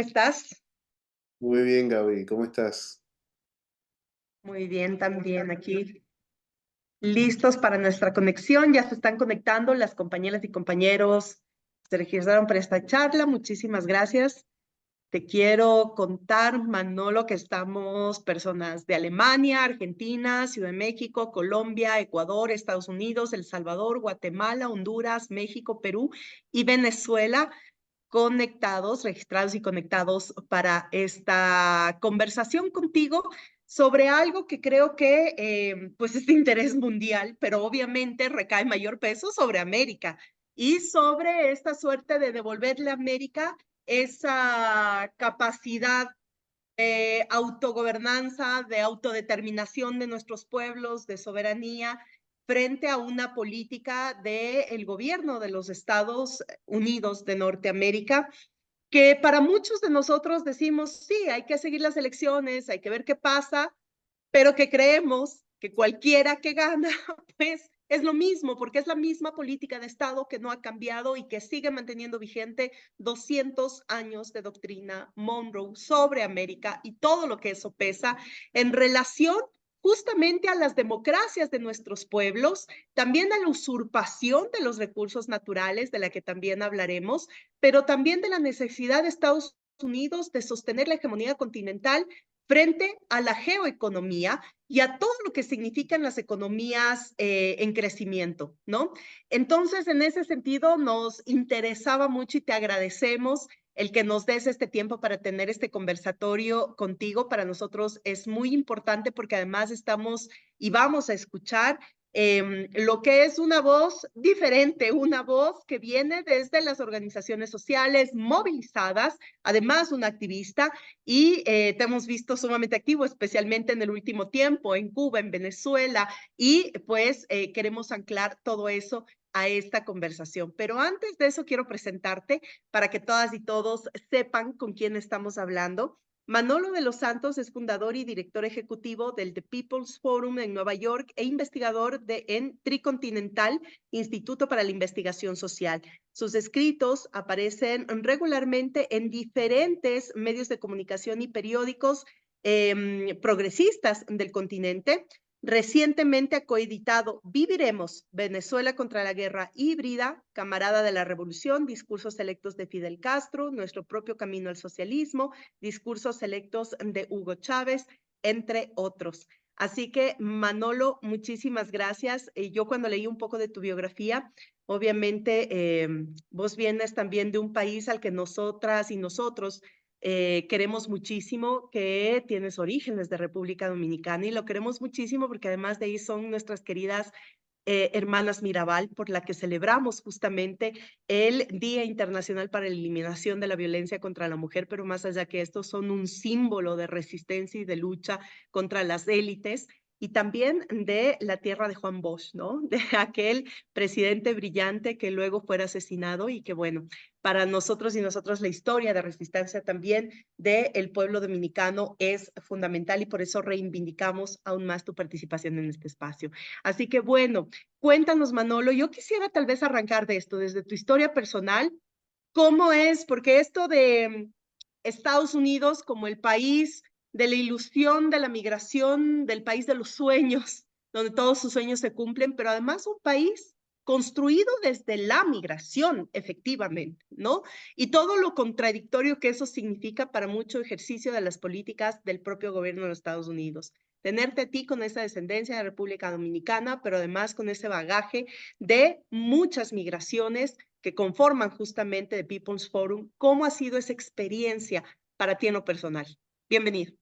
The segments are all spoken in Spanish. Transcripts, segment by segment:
estás? Muy bien, Gaby, ¿cómo estás? Muy bien, también aquí listos para nuestra conexión. Ya se están conectando las compañeras y compañeros. Se registraron para esta charla. Muchísimas gracias. Te quiero contar, Manolo, que estamos personas de Alemania, Argentina, Ciudad de México, Colombia, Ecuador, Estados Unidos, El Salvador, Guatemala, Honduras, México, Perú y Venezuela conectados, registrados y conectados para esta conversación contigo sobre algo que creo que pues es de interés mundial, pero obviamente recae mayor peso sobre América y sobre esta suerte de devolverle a América esa capacidad de autogobernanza, de autodeterminación de nuestros pueblos, de soberanía, frente a una política del gobierno de los Estados Unidos de Norteamérica, que para muchos de nosotros decimos, sí, hay que seguir las elecciones, hay que ver qué pasa, pero que creemos que cualquiera que gana, pues es lo mismo, porque es la misma política de Estado que no ha cambiado y que sigue manteniendo vigente 200 años de doctrina Monroe sobre América y todo lo que eso pesa en relación justamente a las democracias de nuestros pueblos, también a la usurpación de los recursos naturales, de la que también hablaremos, pero también de la necesidad de Estados Unidos de sostener la hegemonía continental frente a la geoeconomía y a todo lo que significan las economías en crecimiento, ¿no? Entonces, en ese sentido, nos interesaba mucho y te agradecemos el que nos des este tiempo para tener este conversatorio contigo. Para nosotros es muy importante porque además estamos y vamos a escuchar lo que es una voz diferente, una voz que viene desde las organizaciones sociales movilizadas, además una activista, y te hemos visto sumamente activo, especialmente en el último tiempo, en Cuba, en Venezuela, y pues queremos anclar todo eso a esta conversación. Pero antes de eso quiero presentarte para que todas y todos sepan con quién estamos hablando. Manolo de los Santos es fundador y director ejecutivo del The People's Forum en Nueva York e investigador en Tricontinental, Instituto para la Investigación Social. Sus escritos aparecen regularmente en diferentes medios de comunicación y periódicos progresistas del continente. Recientemente ha coeditado Viviremos, Venezuela contra la guerra híbrida, Camarada de la Revolución, discursos selectos de Fidel Castro, Nuestro propio camino al socialismo, discursos selectos de Hugo Chávez, entre otros. Así que, Manolo, muchísimas gracias. Yo cuando leí un poco de tu biografía, obviamente vos vienes también de un país al que nosotras y nosotros queremos muchísimo, que tienes orígenes de República Dominicana y lo queremos muchísimo porque además de ahí son nuestras queridas Hermanas Mirabal, por la que celebramos justamente el Día Internacional para la Eliminación de la Violencia contra la Mujer, pero más allá que esto, son un símbolo de resistencia y de lucha contra las élites y también de la tierra de Juan Bosch, ¿no? De aquel presidente brillante que luego fuera asesinado y que, bueno, para nosotros y nosotros la historia de resistencia también del pueblo dominicano es fundamental y por eso reivindicamos aún más tu participación en este espacio. Así que, bueno, cuéntanos, Manolo, yo quisiera tal vez arrancar de esto, desde tu historia personal, ¿cómo es? Porque esto de Estados Unidos como el país de la ilusión, de la migración, del país de los sueños, donde todos sus sueños se cumplen, pero además un país construido desde la migración, efectivamente, ¿no? Y todo lo contradictorio que eso significa para mucho ejercicio de las políticas del propio gobierno de los Estados Unidos. Tenerte a ti con esa descendencia de República Dominicana, pero además con ese bagaje de muchas migraciones que conforman justamente The People's Forum. ¿Cómo ha sido esa experiencia para ti en lo personal? Bienvenido.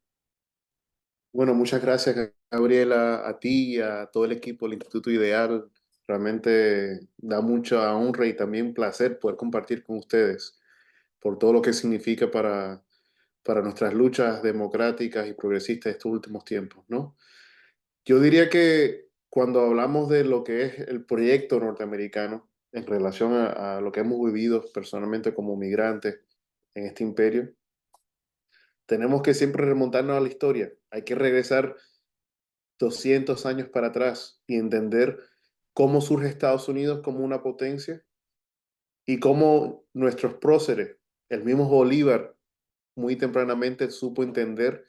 Bueno, muchas gracias, Gabriela, a ti y a todo el equipo del Instituto Ideal. Realmente da mucha honra y también placer poder compartir con ustedes por todo lo que significa para nuestras luchas democráticas y progresistas de estos últimos tiempos, ¿no? Yo diría que cuando hablamos de lo que es el proyecto norteamericano en relación a lo que hemos vivido personalmente como migrantes en este imperio, tenemos que siempre remontarnos a la historia. Hay que regresar 200 años para atrás y entender cómo surge Estados Unidos como una potencia y cómo nuestros próceres, el mismo Bolívar, muy tempranamente supo entender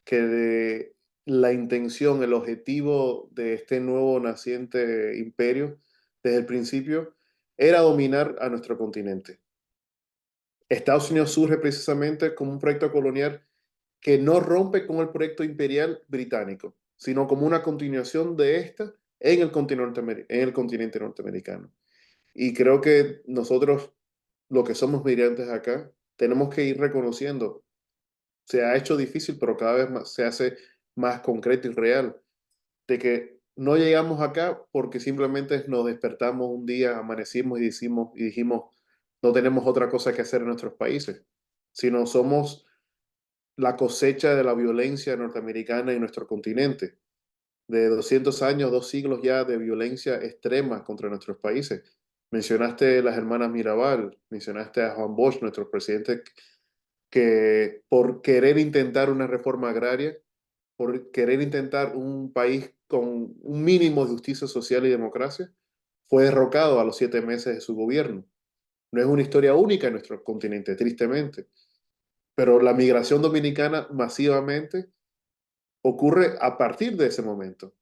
que la intención, el objetivo de este nuevo naciente imperio, desde el principio, era dominar a nuestro continente. Estados Unidos surge precisamente como un proyecto colonial que no rompe con el proyecto imperial británico, sino como una continuación de esta en el continente norteamericano. Y creo que nosotros, los que somos migrantes acá, tenemos que ir reconociendo, se ha hecho difícil, pero cada vez más se hace más concreto y real, de que no llegamos acá porque simplemente nos despertamos un día, amanecimos y dijimos, no tenemos otra cosa que hacer en nuestros países, sino somos la cosecha de la violencia norteamericana en nuestro continente, de 200 años, 2 siglos ya de violencia extrema contra nuestros países. Mencionaste las hermanas Mirabal, mencionaste a Juan Bosch, nuestro presidente, que por querer intentar una reforma agraria, por querer intentar un país con un mínimo de justicia social y democracia, fue derrocado a los 7 meses de su gobierno. No es una historia única en nuestro continente, tristemente, pero la migración dominicana masivamente ocurre a partir de ese momento.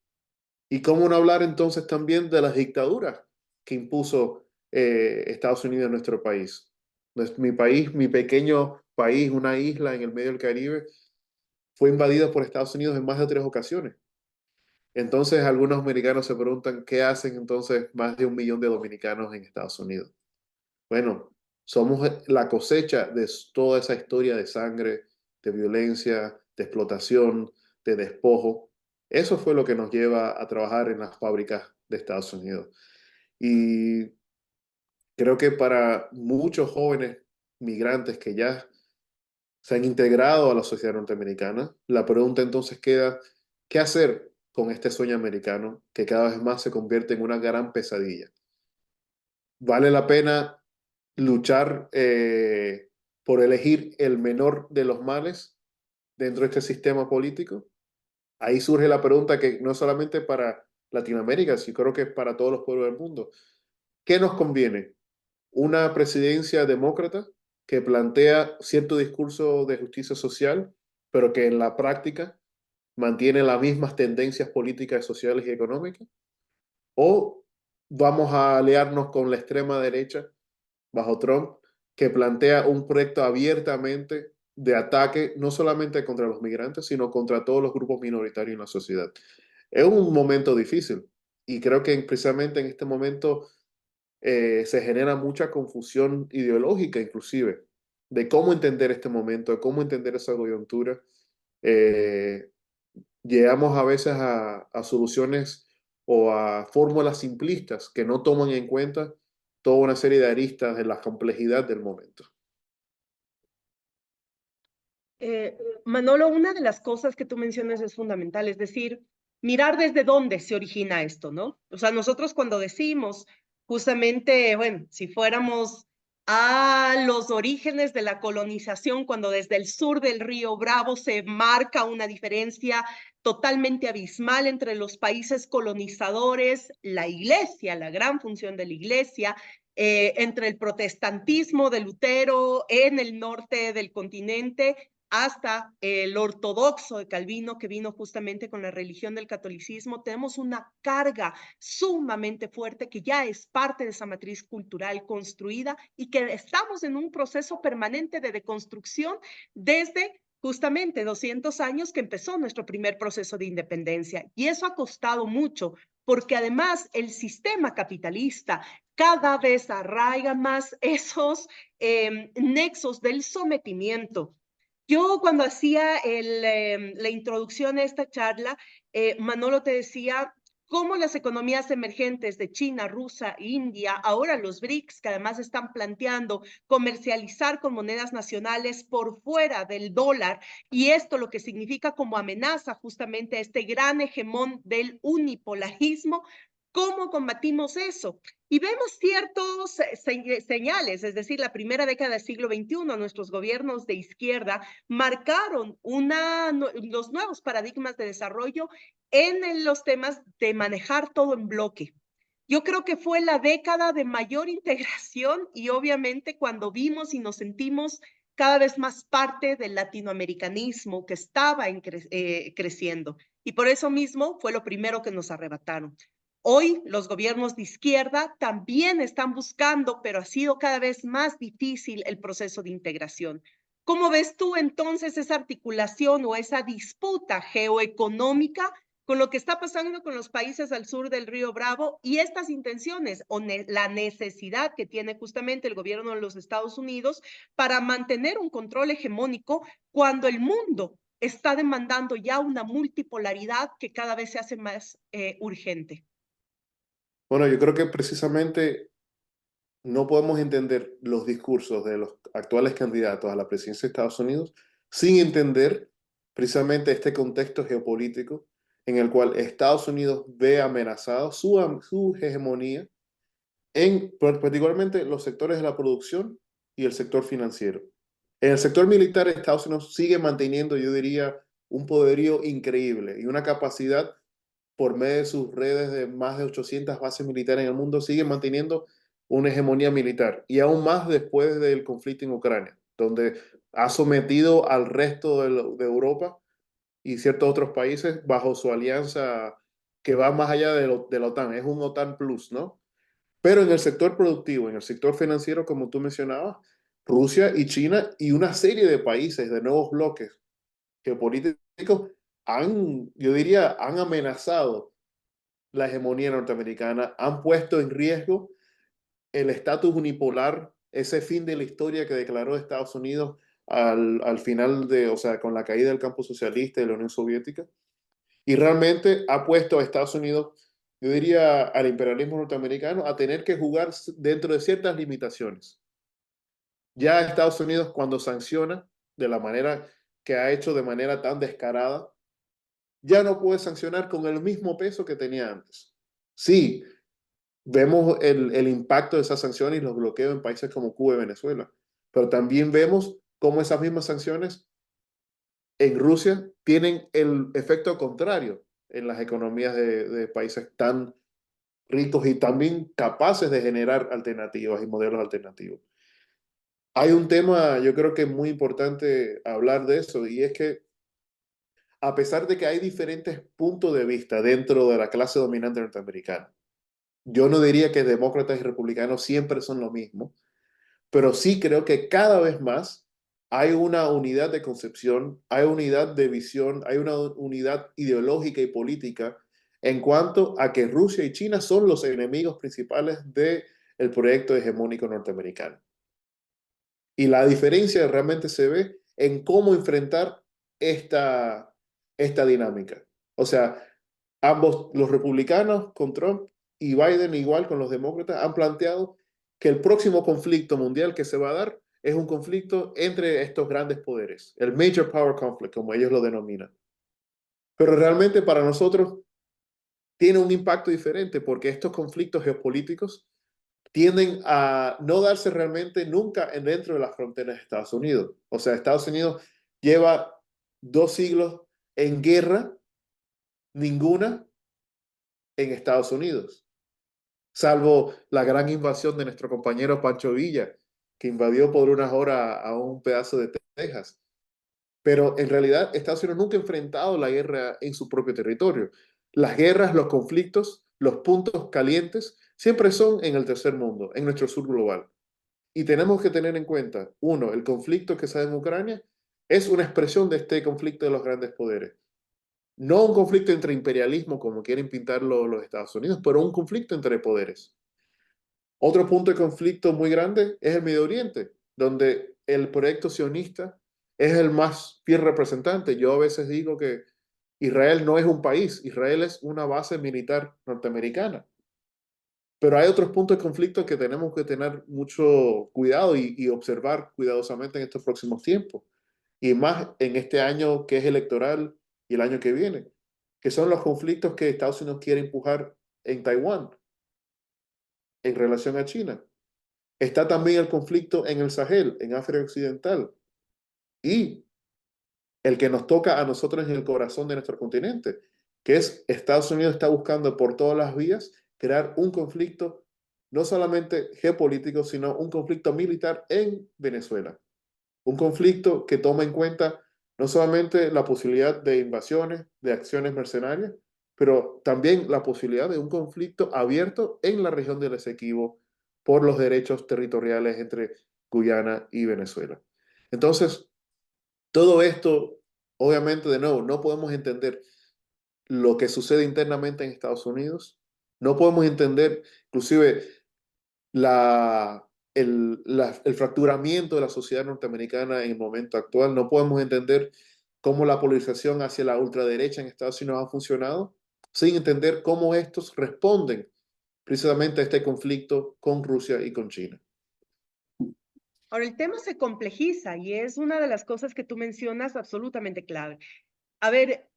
¿Y cómo no hablar entonces también de las dictaduras que impuso Estados Unidos en nuestro país? Mi país, mi pequeño país, una isla en el medio del Caribe, fue invadida por Estados Unidos en más de 3 ocasiones. Entonces, algunos americanos se preguntan qué hacen entonces más de 1 millón de dominicanos en Estados Unidos. Bueno, somos la cosecha de toda esa historia de sangre, de violencia, de explotación, de despojo. Eso fue lo que nos lleva a trabajar en las fábricas de Estados Unidos. Y creo que para muchos jóvenes migrantes que ya se han integrado a la sociedad norteamericana, la pregunta entonces queda, ¿qué hacer con este sueño americano que cada vez más se convierte en una gran pesadilla? ¿Vale la pena luchar por elegir el menor de los males dentro de este sistema político? Ahí surge la pregunta que no es solamente para Latinoamérica, sino creo que es para todos los pueblos del mundo. ¿Qué nos conviene? ¿Una presidencia demócrata que plantea cierto discurso de justicia social, pero que en la práctica mantiene las mismas tendencias políticas, sociales y económicas? ¿O vamos a aliarnos con la extrema derecha bajo Trump, que plantea un proyecto abiertamente de ataque no solamente contra los migrantes, sino contra todos los grupos minoritarios en la sociedad? Es un momento difícil y creo que precisamente en este momento se genera mucha confusión ideológica inclusive de cómo entender este momento, de cómo entender esa coyuntura. Eh, Llegamos a veces a soluciones o a fórmulas simplistas que no toman en cuenta toda una serie de aristas de la complejidad del momento. Manolo, una de las cosas que tú mencionas es fundamental, es decir, mirar desde dónde se origina esto, ¿no? O sea, nosotros cuando decimos justamente, bueno, si fuéramos a los orígenes de la colonización, cuando desde el sur del río Bravo se marca una diferencia totalmente abismal entre los países colonizadores, la iglesia, la gran función de la iglesia, entre el protestantismo de Lutero en el norte del continente hasta el ortodoxo de Calvino, que vino justamente con la religión del catolicismo, tenemos una carga sumamente fuerte que ya es parte de esa matriz cultural construida y que estamos en un proceso permanente de deconstrucción desde justamente 200 años que empezó nuestro primer proceso de independencia. Y eso ha costado mucho, porque además el sistema capitalista cada vez arraiga más esos nexos del sometimiento. Yo cuando hacía la introducción a esta charla, Manolo te decía cómo las economías emergentes de China, Rusia, India, ahora los BRICS, que además están planteando comercializar con monedas nacionales por fuera del dólar, y esto lo que significa como amenaza justamente a este gran hegemón del unipolarismo. ¿Cómo combatimos eso? Y vemos ciertos señales, es decir, la primera década del siglo XXI, nuestros gobiernos de izquierda marcaron los nuevos paradigmas de desarrollo en los temas de manejar todo en bloque. Yo creo que fue la década de mayor integración y obviamente cuando vimos y nos sentimos cada vez más parte del latinoamericanismo que estaba creciendo. Y por eso mismo fue lo primero que nos arrebataron. Hoy los gobiernos de izquierda también están buscando, pero ha sido cada vez más difícil el proceso de integración. ¿Cómo ves tú entonces esa articulación o esa disputa geoeconómica con lo que está pasando con los países al sur del Río Bravo y estas intenciones o la necesidad que tiene justamente el gobierno de los Estados Unidos para mantener un control hegemónico cuando el mundo está demandando ya una multipolaridad que cada vez se hace más urgente? Bueno, yo creo que precisamente no podemos entender los discursos de los actuales candidatos a la presidencia de Estados Unidos sin entender precisamente este contexto geopolítico en el cual Estados Unidos ve amenazado su hegemonía en particularmente los sectores de la producción y el sector financiero. En el sector militar, Estados Unidos sigue manteniendo, yo diría, un poderío increíble y una capacidad por medio de sus redes de más de 800 bases militares en el mundo, sigue manteniendo una hegemonía militar. Y aún más después del conflicto en Ucrania, donde ha sometido al resto de Europa y ciertos otros países bajo su alianza que va más allá de la OTAN. Es un OTAN Plus, ¿no? Pero en el sector productivo, en el sector financiero, como tú mencionabas, Rusia y China y una serie de países de nuevos bloques geopolíticos han, yo diría, han amenazado la hegemonía norteamericana, han puesto en riesgo el estatus unipolar, ese fin de la historia que declaró Estados Unidos al final de, o sea, con la caída del campo socialista de la Unión Soviética, y realmente ha puesto a Estados Unidos, yo diría, al imperialismo norteamericano a tener que jugar dentro de ciertas limitaciones. Ya Estados Unidos cuando sanciona de la manera que ha hecho de manera tan descarada, ya no puede sancionar con el mismo peso que tenía antes. Sí, vemos el impacto de esas sanciones y los bloqueos en países como Cuba y Venezuela, pero también vemos cómo esas mismas sanciones en Rusia tienen el efecto contrario en las economías de países tan ricos y también capaces de generar alternativas y modelos alternativos. Hay un tema, yo creo que es muy importante hablar de eso, y es que a pesar de que hay diferentes puntos de vista dentro de la clase dominante norteamericana, yo no diría que demócratas y republicanos siempre son lo mismo, pero sí creo que cada vez más hay una unidad de concepción, hay unidad de visión, hay una unidad ideológica y política en cuanto a que Rusia y China son los enemigos principales del proyecto hegemónico norteamericano. Y la diferencia realmente se ve en cómo enfrentar esta dinámica. O sea, ambos, los republicanos con Trump y Biden igual con los demócratas, han planteado que el próximo conflicto mundial que se va a dar es un conflicto entre estos grandes poderes, el Major Power Conflict, como ellos lo denominan. Pero realmente para nosotros tiene un impacto diferente porque estos conflictos geopolíticos tienden a no darse realmente nunca dentro de las fronteras de Estados Unidos. O sea, Estados Unidos lleva 2 siglos en guerra, ninguna en Estados Unidos, salvo la gran invasión de nuestro compañero Pancho Villa, que invadió por unas horas a un pedazo de Texas. Pero en realidad Estados Unidos nunca ha enfrentado la guerra en su propio territorio. Las guerras, los conflictos, los puntos calientes siempre son en el tercer mundo, en nuestro sur global. Y tenemos que tener en cuenta, uno, el conflicto que se da en Ucrania es una expresión de este conflicto de los grandes poderes. No un conflicto entre imperialismo, como quieren pintarlo los Estados Unidos, pero un conflicto entre poderes. Otro punto de conflicto muy grande es el Medio Oriente, donde el proyecto sionista es el más fiel representante. Yo a veces digo que Israel no es un país, Israel es una base militar norteamericana. Pero hay otros puntos de conflicto que tenemos que tener mucho cuidado y observar cuidadosamente en estos próximos tiempos. Y más en este año que es electoral y el año que viene, que son los conflictos que Estados Unidos quiere empujar en Taiwán en relación a China. Está también el conflicto en el Sahel, en África Occidental, y el que nos toca a nosotros en el corazón de nuestro continente, que es Estados Unidos está buscando por todas las vías crear un conflicto no solamente geopolítico, sino un conflicto militar en Venezuela. Un conflicto que toma en cuenta no solamente la posibilidad de invasiones, de acciones mercenarias, pero también la posibilidad de un conflicto abierto en la región del Esequibo por los derechos territoriales entre Guyana y Venezuela. Entonces, todo esto, obviamente, de nuevo, no podemos entender lo que sucede internamente en Estados Unidos, no podemos entender inclusive el fracturamiento de la sociedad norteamericana en el momento actual. No podemos entender cómo la polarización hacia la ultraderecha en Estados Unidos ha funcionado sin entender cómo estos responden precisamente a este conflicto con Rusia y con China. Ahora, el tema se complejiza y es una de las cosas que tú mencionas absolutamente clave. A ver,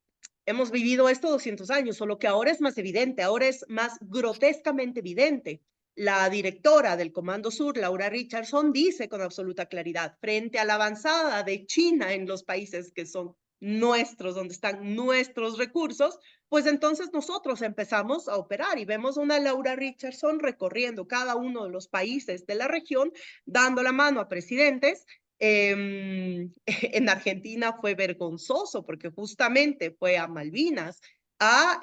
hemos vivido esto 200 años, solo que ahora es más evidente, ahora es más grotescamente evidente. La directora del Comando Sur, Laura Richardson, dice con absoluta claridad, frente a la avanzada de China en los países que son nuestros, donde están nuestros recursos, pues entonces nosotros empezamos a operar y vemos una Laura Richardson recorriendo cada uno de los países de la región, dando la mano a presidentes. En Argentina fue vergonzoso porque justamente fue a Malvinas a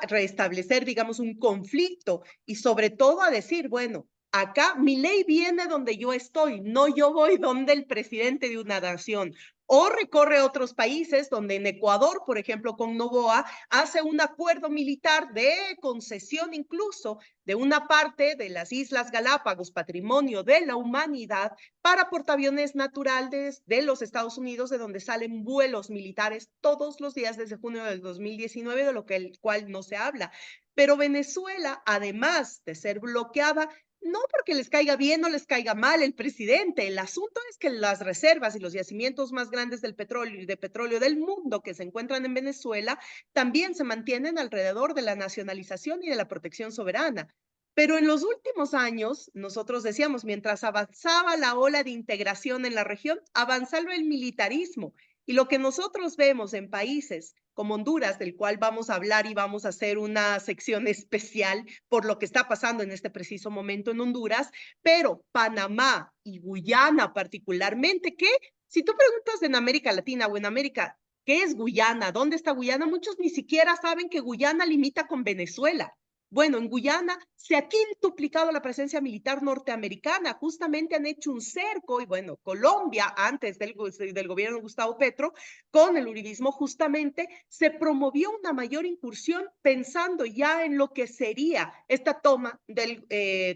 restablecer, digamos, un conflicto y sobre todo a decir, bueno, acá mi ley viene donde yo estoy, no yo voy donde el presidente de una nación. O recorre a otros países donde en Ecuador, por ejemplo, con Noboa, hace un acuerdo militar de concesión incluso de una parte de las Islas Galápagos, patrimonio de la humanidad, para portaaviones naturales de los Estados Unidos, de donde salen vuelos militares todos los días desde junio del 2019, de lo que el cual no se habla. Pero Venezuela, además de ser bloqueada, no porque les caiga bien o les caiga mal el presidente, el asunto es que las reservas y los yacimientos más grandes del petróleo y de petróleo del mundo que se encuentran en Venezuela también se mantienen alrededor de la nacionalización y de la protección soberana. Pero en los últimos años, nosotros decíamos, mientras avanzaba la ola de integración en la región, avanzaba el militarismo. Y lo que nosotros vemos en países como Honduras, del cual vamos a hablar y vamos a hacer una sección especial por lo que está pasando en este preciso momento en Honduras, pero Panamá y Guyana particularmente, que si tú preguntas en América Latina o en América, ¿qué es Guyana? ¿Dónde está Guyana? Muchos ni siquiera saben que Guyana limita con Venezuela. Bueno, en Guyana se ha quintuplicado la presencia militar norteamericana, justamente han hecho un cerco, y bueno, Colombia, antes del gobierno de Gustavo Petro, con el uribismo justamente, se promovió una mayor incursión pensando ya en lo que sería esta toma del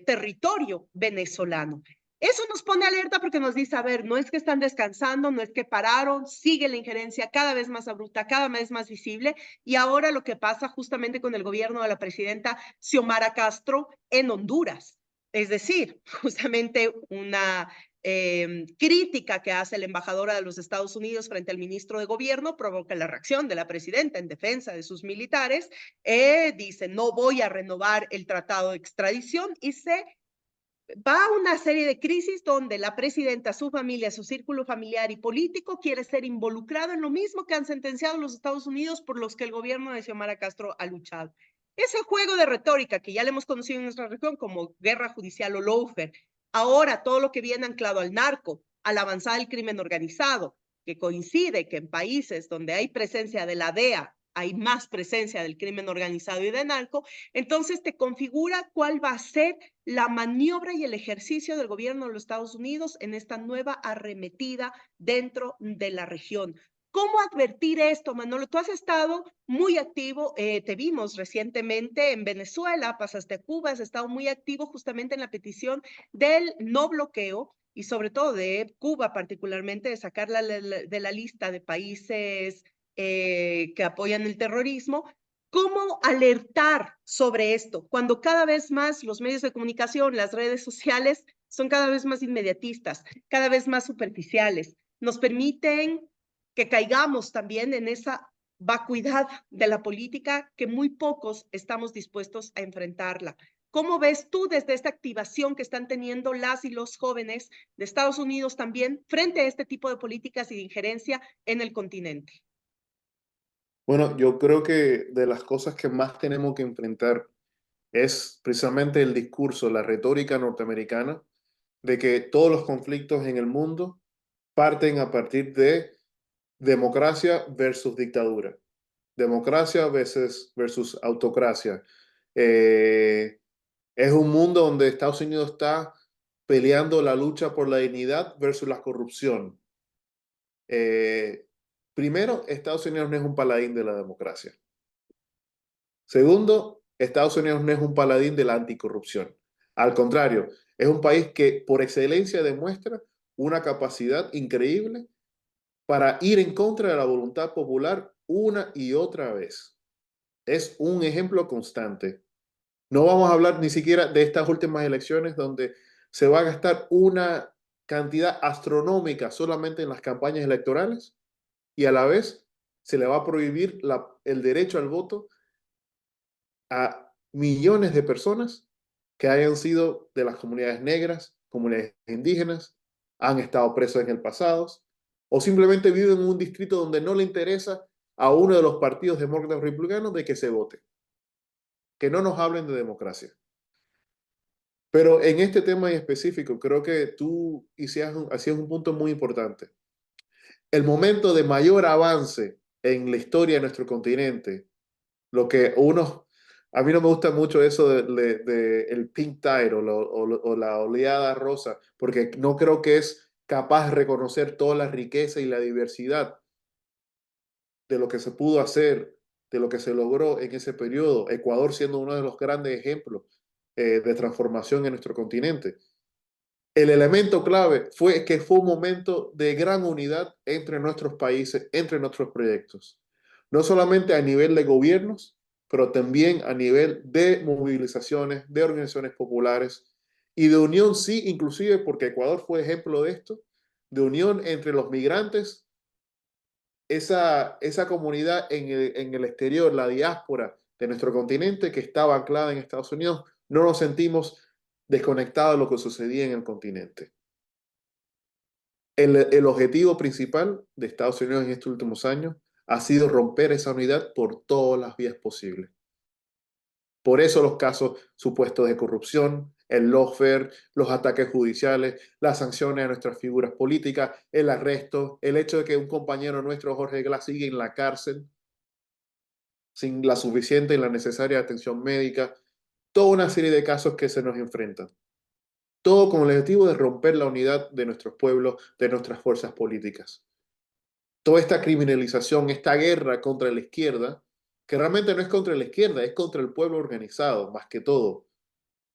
territorio venezolano. Eso nos pone alerta porque nos dice, a ver, no es que están descansando, no es que pararon, sigue la injerencia cada vez más abrupta, cada vez más visible, y ahora lo que pasa justamente con el gobierno de la presidenta Xiomara Castro en Honduras. Es decir, justamente una crítica que hace la embajadora de los Estados Unidos frente al ministro de Gobierno provoca la reacción de la presidenta en defensa de sus militares. Dice, no voy a renovar el tratado de extradición y se va a una serie de crisis donde la presidenta, su familia, su círculo familiar y político quiere ser involucrado en lo mismo que han sentenciado los Estados Unidos por los que el gobierno de Xiomara Castro ha luchado. Ese juego de retórica que ya le hemos conocido en nuestra región como guerra judicial o lawfare, ahora todo lo que viene anclado al narco, a la avanzada del crimen organizado, que coincide que en países donde hay presencia de la DEA hay más presencia del crimen organizado y de narco, entonces te configura cuál va a ser la maniobra y el ejercicio del gobierno de los Estados Unidos en esta nueva arremetida dentro de la región. ¿Cómo advertir esto, Manolo? Tú has estado muy activo, te vimos recientemente en Venezuela, pasaste a Cuba, has estado muy activo justamente en la petición del no bloqueo y sobre todo de Cuba particularmente, de sacarla de la lista de países que apoyan el terrorismo. ¿Cómo alertar sobre esto cuando cada vez más los medios de comunicación, las redes sociales son cada vez más inmediatistas, cada vez más superficiales? Nos permiten que caigamos también en esa vacuidad de la política que muy pocos estamos dispuestos a enfrentarla. ¿Cómo ves tú desde esta activación que están teniendo las y los jóvenes de Estados Unidos también frente a este tipo de políticas y de injerencia en el continente? Bueno, yo creo que de las cosas que más tenemos que enfrentar es precisamente el discurso, la retórica norteamericana, de que todos los conflictos en el mundo parten a partir de democracia versus dictadura, democracia versus autocracia. Eh, es un mundo donde Estados Unidos está peleando la lucha por la dignidad versus la corrupción. Eh, Primero, Estados Unidos no es un paladín de la democracia. Segundo, Estados Unidos no es un paladín de la anticorrupción. Al contrario, es un país que por excelencia demuestra una capacidad increíble para ir en contra de la voluntad popular una y otra vez. Es un ejemplo constante. No vamos a hablar ni siquiera de estas últimas elecciones donde se va a gastar una cantidad astronómica solamente en las campañas electorales y a la vez se le va a prohibir el derecho al voto a millones de personas que hayan sido de las comunidades negras, comunidades indígenas, han estado presos en el pasado, o simplemente viven en un distrito donde no le interesa a uno de los partidos demócratas republicanos de que se vote. Que no nos hablen de democracia. Pero en este tema en específico, creo que tú hacías un punto muy importante. El momento de mayor avance en la historia de nuestro continente, lo que a mí no me gusta mucho eso de el pink tide o la oleada rosa, porque no creo que es capaz de reconocer toda la riqueza y la diversidad de lo que se pudo hacer, de lo que se logró en ese periodo, Ecuador siendo uno de los grandes ejemplos de transformación en nuestro continente. El elemento clave fue que fue un momento de gran unidad entre nuestros países, entre nuestros proyectos. No solamente a nivel de gobiernos, pero también a nivel de movilizaciones, de organizaciones populares y de unión, sí, inclusive porque Ecuador fue ejemplo de esto, de unión entre los migrantes, esa comunidad en el exterior, la diáspora de nuestro continente que estaba anclada en Estados Unidos, no nos sentimos desconectados de lo que sucedía en el continente. El objetivo principal de Estados Unidos en estos últimos años ha sido romper esa unidad por todas las vías posibles. Por eso los casos supuestos de corrupción, el lawfare, los ataques judiciales, las sanciones a nuestras figuras políticas, el arresto, el hecho de que un compañero nuestro, Jorge Glass, sigue en la cárcel sin la suficiente y la necesaria atención médica, toda una serie de casos que se nos enfrentan. Todo con el objetivo de romper la unidad de nuestros pueblos, de nuestras fuerzas políticas. Toda esta criminalización, esta guerra contra la izquierda, que realmente no es contra la izquierda, es contra el pueblo organizado, más que todo.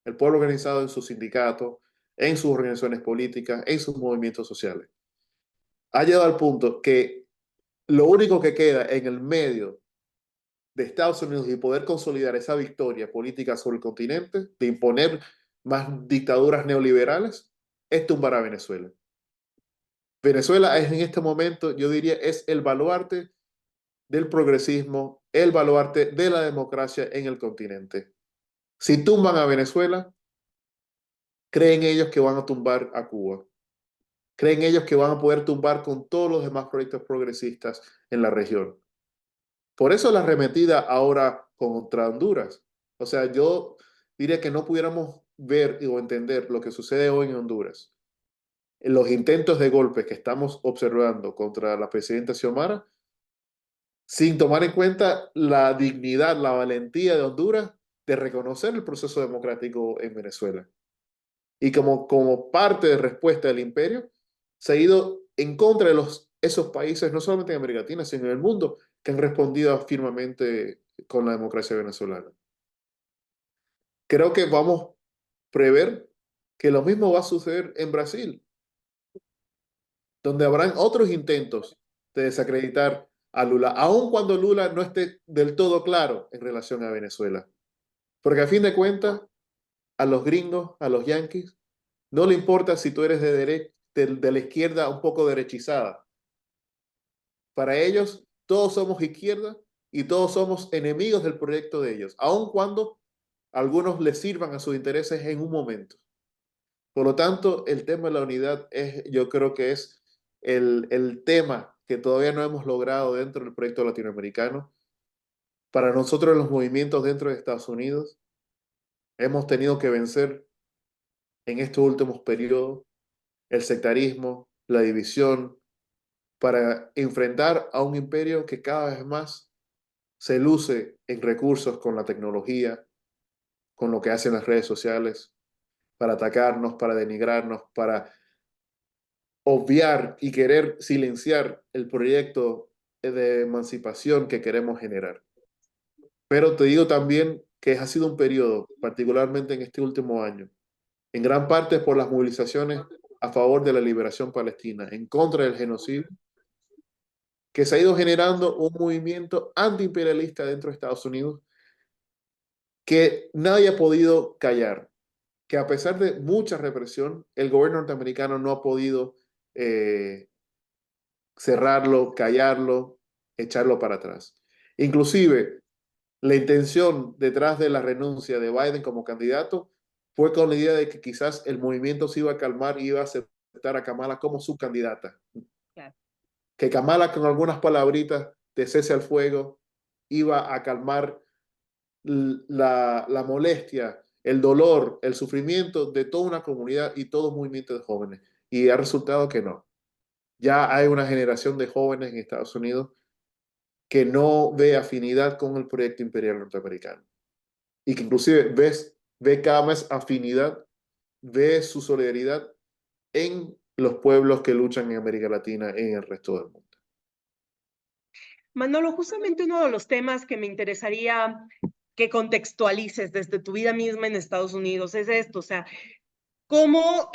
El pueblo organizado en sus sindicatos, en sus organizaciones políticas, en sus movimientos sociales. Ha llegado al punto que lo único que queda en el medio de Estados Unidos y poder consolidar esa victoria política sobre el continente, de imponer más dictaduras neoliberales, es tumbar a Venezuela. Venezuela es en este momento, yo diría, es el baluarte del progresismo, el baluarte de la democracia en el continente. Si tumban a Venezuela, creen ellos que van a tumbar a Cuba. Creen ellos que van a poder tumbar con todos los demás proyectos progresistas en la región. Por eso la arremetida ahora contra Honduras. O sea, yo diría que no pudiéramos ver o entender lo que sucede hoy en Honduras. En los intentos de golpe que estamos observando contra la presidenta Xiomara, sin tomar en cuenta la dignidad, la valentía de Honduras de reconocer el proceso democrático en Venezuela. Y como parte de respuesta del imperio, se ha ido en contra de esos países, no solamente en América Latina, sino en el mundo, que han respondido firmemente con la democracia venezolana. Creo que vamos a prever que lo mismo va a suceder en Brasil, donde habrán otros intentos de desacreditar a Lula, aun cuando Lula no esté del todo claro en relación a Venezuela. Porque a fin de cuentas, a los gringos, a los yanquis, no le importa si tú eres de la izquierda un poco derechizada. Para ellos, todos somos izquierda y todos somos enemigos del proyecto de ellos, aun cuando algunos les sirvan a sus intereses en un momento. Por lo tanto, el tema de la unidad yo creo que es el tema que todavía no hemos logrado dentro del proyecto latinoamericano. Para nosotros los movimientos dentro de Estados Unidos hemos tenido que vencer en estos últimos periodos, el sectarismo, la división, para enfrentar a un imperio que cada vez más se luce en recursos con la tecnología, con lo que hacen las redes sociales, para atacarnos, para denigrarnos, para obviar y querer silenciar el proyecto de emancipación que queremos generar. Pero te digo también que ha sido un periodo, particularmente en este último año, en gran parte por las movilizaciones a favor de la liberación palestina, en contra del genocidio, que se ha ido generando un movimiento antiimperialista dentro de Estados Unidos que nadie ha podido callar, que a pesar de mucha represión, el gobierno norteamericano no ha podido eh, cerrarlo, callarlo, echarlo para atrás. Inclusive, la intención detrás de la renuncia de Biden como candidato fue con la idea de que quizás el movimiento se iba a calmar y iba a aceptar a Kamala como su candidata. Claro. Que Kamala con algunas palabritas de cese al fuego iba a calmar la molestia, el dolor, el sufrimiento de toda una comunidad y todo un movimiento de jóvenes. Y ha resultado que no. Ya hay una generación de jóvenes en Estados Unidos que no ve afinidad con el proyecto imperial norteamericano y que inclusive ve cada vez afinidad, ve su solidaridad en los pueblos que luchan en América Latina y en el resto del mundo. Manolo, justamente uno de los temas que me interesaría que contextualices desde tu vida misma en Estados Unidos es esto, o sea, cómo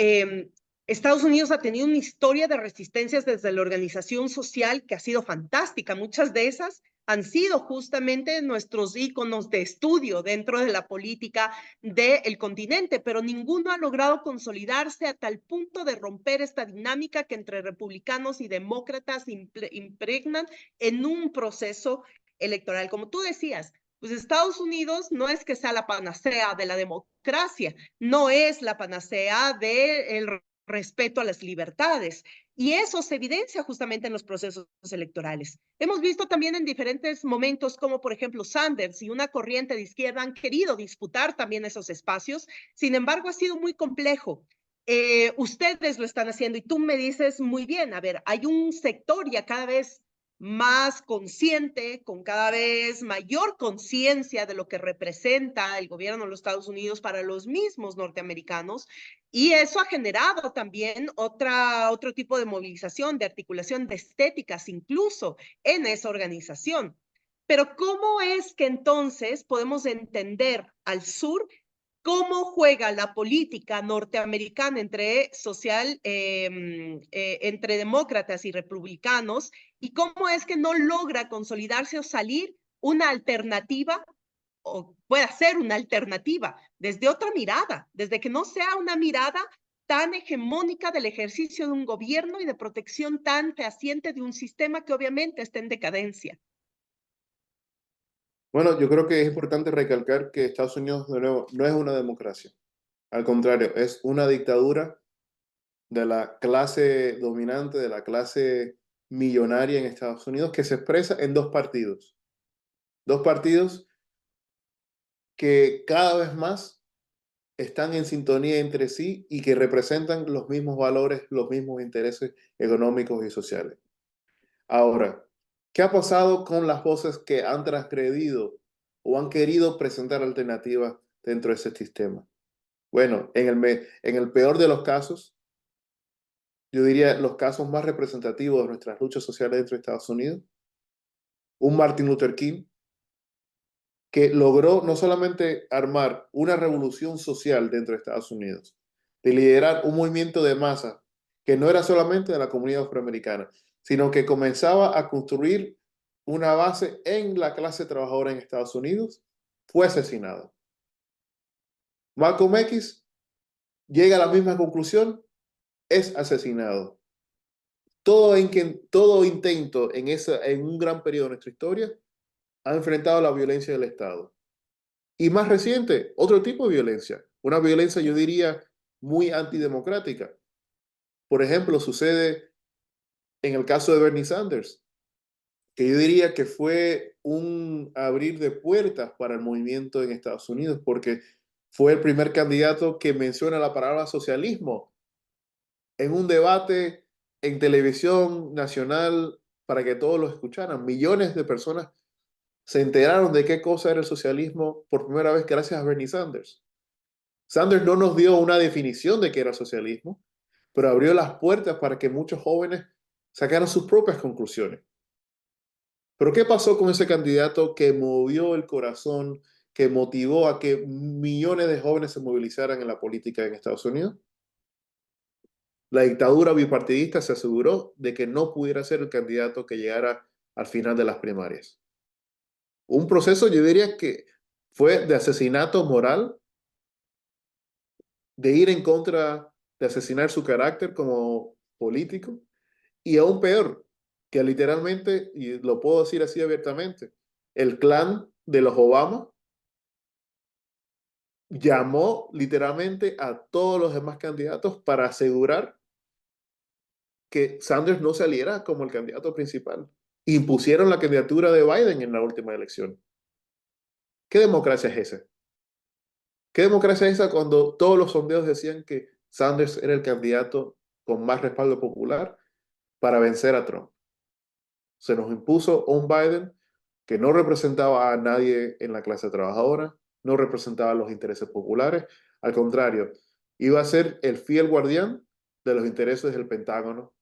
Estados Unidos ha tenido una historia de resistencias desde la organización social que ha sido fantástica. Muchas de esas han sido justamente nuestros íconos de estudio dentro de la política del continente, pero ninguno ha logrado consolidarse a tal punto de romper esta dinámica que entre republicanos y demócratas impregnan en un proceso electoral. Como tú decías, pues Estados Unidos no es que sea la panacea de la democracia, no es la panacea del respeto a las libertades. Y eso se evidencia justamente en los procesos electorales. Hemos visto también en diferentes momentos como, por ejemplo, Sanders y una corriente de izquierda han querido disputar también esos espacios. Sin embargo, ha sido muy complejo. Ustedes lo están haciendo y tú me dices muy bien, a ver, hay un sector ya cada vez más consciente, con cada vez mayor conciencia de lo que representa el gobierno de los Estados Unidos para los mismos norteamericanos, y eso ha generado también otro tipo de movilización, de articulación de estéticas, incluso en esa organización. Pero ¿cómo es que entonces podemos entender al sur cómo juega la política norteamericana entre demócratas y republicanos y cómo es que no logra consolidarse o salir una alternativa o pueda ser una alternativa desde otra mirada, desde que no sea una mirada tan hegemónica del ejercicio de un gobierno y de protección tan fehaciente de un sistema que obviamente está en decadencia. Bueno, yo creo que es importante recalcar que Estados Unidos, de nuevo, no es una democracia. Al contrario, es una dictadura de la clase dominante, de la clase millonaria en Estados Unidos, que se expresa en dos partidos. Dos partidos que cada vez más están en sintonía entre sí y que representan los mismos valores, los mismos intereses económicos y sociales. Ahora, ¿qué ha pasado con las voces que han transgredido o han querido presentar alternativas dentro de ese sistema? Bueno, en el peor de los casos, yo diría los casos más representativos de nuestras luchas sociales dentro de Estados Unidos, un Martin Luther King que logró no solamente armar una revolución social dentro de Estados Unidos, de liderar un movimiento de masa que no era solamente de la comunidad afroamericana, sino que comenzaba a construir una base en la clase trabajadora en Estados Unidos, fue asesinado. Malcolm X llega a la misma conclusión, es asesinado. Todo intento en un gran periodo de nuestra historia ha enfrentado la violencia del Estado. Y más reciente, otro tipo de violencia, una violencia yo diría muy antidemocrática. Por ejemplo, sucede en el caso de Bernie Sanders, que yo diría que fue un abrir de puertas para el movimiento en Estados Unidos, porque fue el primer candidato que menciona la palabra socialismo en un debate en televisión nacional para que todos lo escucharan. Millones de personas se enteraron de qué cosa era el socialismo por primera vez gracias a Bernie Sanders. Sanders no nos dio una definición de qué era socialismo, pero abrió las puertas para que muchos jóvenes sacaran sus propias conclusiones. Pero ¿qué pasó con ese candidato que movió el corazón, que motivó a que millones de jóvenes se movilizaran en la política en Estados Unidos? La dictadura bipartidista se aseguró de que no pudiera ser el candidato que llegara al final de las primarias. Un proceso, yo diría que fue de asesinato moral, de ir en contra, de asesinar su carácter como político, y aún peor, que literalmente, y lo puedo decir así abiertamente, el clan de los Obama llamó literalmente a todos los demás candidatos para asegurar que Sanders no saliera como el candidato principal. Impusieron la candidatura de Biden en la última elección. ¿Qué democracia es esa? ¿Qué democracia es esa cuando todos los sondeos decían que Sanders era el candidato con más respaldo popular para vencer a Trump? Se nos impuso un Biden que no representaba a nadie en la clase trabajadora, no representaba los intereses populares, al contrario, iba a ser el fiel guardián de los intereses del Pentágono,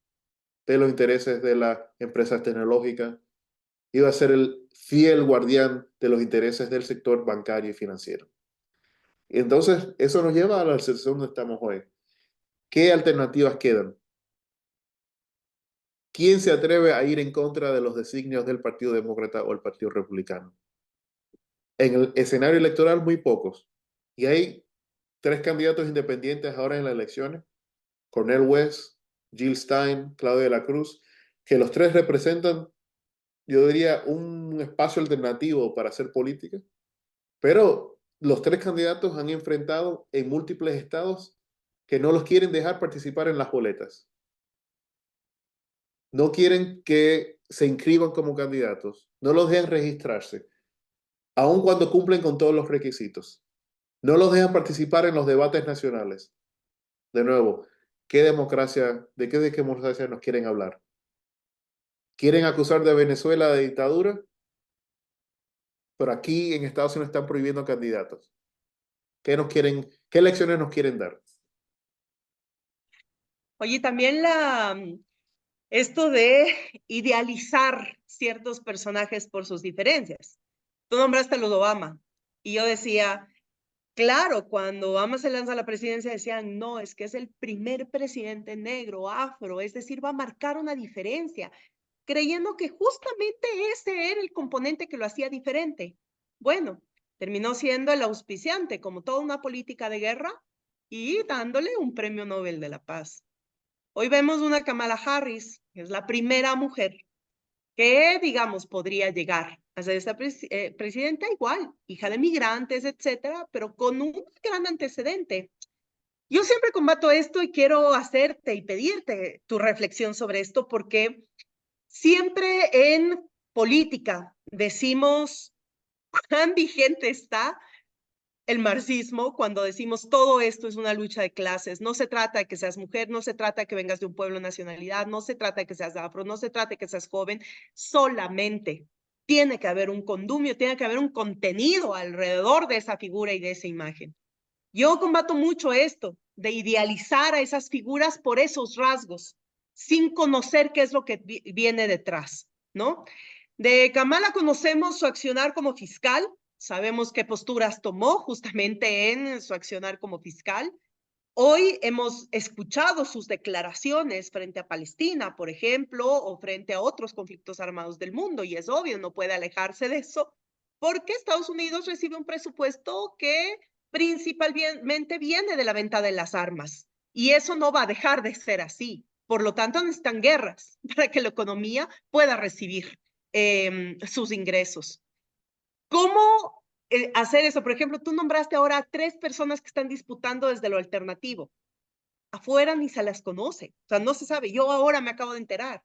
de los intereses de las empresas tecnológicas, iba a ser el fiel guardián de los intereses del sector bancario y financiero. Y entonces, eso nos lleva a la situación donde estamos hoy. ¿Qué alternativas quedan? ¿Quién se atreve a ir en contra de los designios del Partido Demócrata o el Partido Republicano? En el escenario electoral, muy pocos. Y hay tres candidatos independientes ahora en las elecciones: Cornel West, Jill Stein, Claudia de la Cruz, que los tres representan, yo diría, un espacio alternativo para hacer política, pero los tres candidatos han enfrentado en múltiples estados que no los quieren dejar participar en las boletas. No quieren que se inscriban como candidatos, no los dejan registrarse, aun cuando cumplen con todos los requisitos. No los dejan participar en los debates nacionales. De nuevo, ¿qué democracia, de qué democracia nos quieren hablar? ¿Quieren acusar de Venezuela de dictadura? Pero aquí en Estados Unidos están prohibiendo candidatos. ¿Qué nos quieren, qué lecciones nos quieren dar? Oye, también esto de idealizar ciertos personajes por sus diferencias. Tú nombraste a los Obama y yo decía, claro, cuando Obama se lanza a la presidencia decían, no, es que es el primer presidente negro, afro, es decir, va a marcar una diferencia, creyendo que justamente ese era el componente que lo hacía diferente. Bueno, terminó siendo el auspiciante, como toda una política de guerra, y dándole un premio Nobel de la Paz. Hoy vemos una Kamala Harris, que es la primera mujer que, digamos, podría llegar a ser esta presidenta igual, hija de migrantes, etcétera, pero con un gran antecedente. Yo siempre combato esto y quiero hacerte y pedirte tu reflexión sobre esto, porque siempre en política decimos cuán vigente está el marxismo cuando decimos todo esto es una lucha de clases. No se trata de que seas mujer, no se trata de que vengas de un pueblo, nacionalidad, no se trata de que seas afro, no se trata de que seas joven, solamente tiene que haber un condumio, tiene que haber un contenido alrededor de esa figura y de esa imagen. Yo combato mucho esto, de idealizar a esas figuras por esos rasgos, sin conocer qué es lo que viene detrás, ¿no? De Kamala conocemos su accionar como fiscal, sabemos qué posturas tomó justamente en su accionar como fiscal. Hoy hemos escuchado sus declaraciones frente a Palestina, por ejemplo, o frente a otros conflictos armados del mundo, y es obvio, no puede alejarse de eso, porque Estados Unidos recibe un presupuesto que principalmente viene de la venta de las armas, y eso no va a dejar de ser así. Por lo tanto, necesitan guerras para que la economía pueda recibir sus ingresos. ¿Cómo hacer eso? Por ejemplo, tú nombraste ahora a 3 personas que están disputando desde lo alternativo. Afuera ni se las conoce, o sea, no se sabe. Yo ahora me acabo de enterar.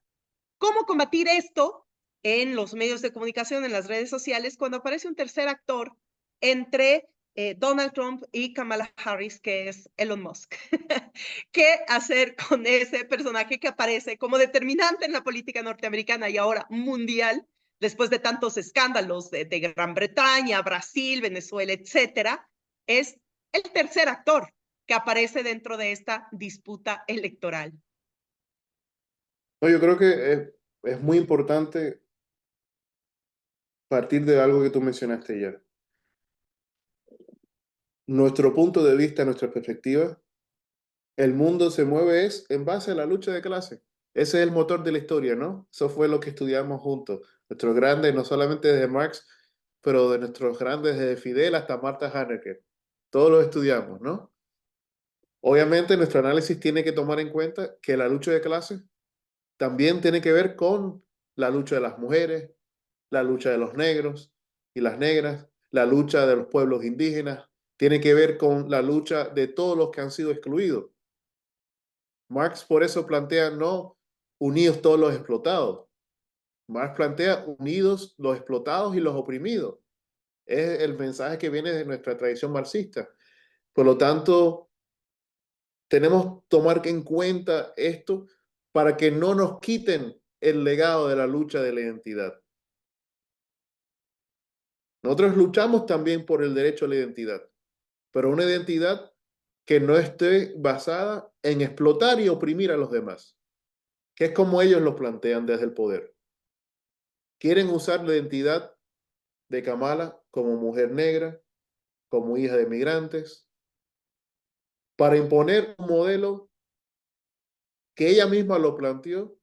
¿Cómo combatir esto en los medios de comunicación, en las redes sociales, cuando aparece un tercer actor entre Donald Trump y Kamala Harris, que es Elon Musk. ¿Qué hacer con ese personaje que aparece como determinante en la política norteamericana y ahora mundial, después de tantos escándalos de Gran Bretaña, Brasil, Venezuela, etcétera? Es el tercer actor que aparece dentro de esta disputa electoral. No, yo creo que es muy importante partir de algo que tú mencionaste ya. Nuestro punto de vista, nuestra perspectiva, el mundo se mueve es en base a la lucha de clase. Ese es el motor de la historia, ¿no? Eso fue lo que estudiamos juntos. Nuestros grandes, no solamente desde Marx, pero de nuestros grandes, desde Fidel hasta Marta Hanecker. Todos los estudiamos, ¿no? Obviamente nuestro análisis tiene que tomar en cuenta que la lucha de clase también tiene que ver con la lucha de las mujeres, la lucha de los negros y las negras, la lucha de los pueblos indígenas, tiene que ver con la lucha de todos los que han sido excluidos. Marx por eso plantea no unidos todos los explotados. Marx plantea unidos los explotados y los oprimidos. Es el mensaje que viene de nuestra tradición marxista. Por lo tanto, tenemos que tomar en cuenta esto para que no nos quiten el legado de la lucha de la identidad. Nosotros luchamos también por el derecho a la identidad, pero una identidad que no esté basada en explotar y oprimir a los demás, que es como ellos lo plantean desde el poder. Quieren usar la identidad de Kamala como mujer negra, como hija de migrantes, para imponer un modelo que ella misma lo planteó,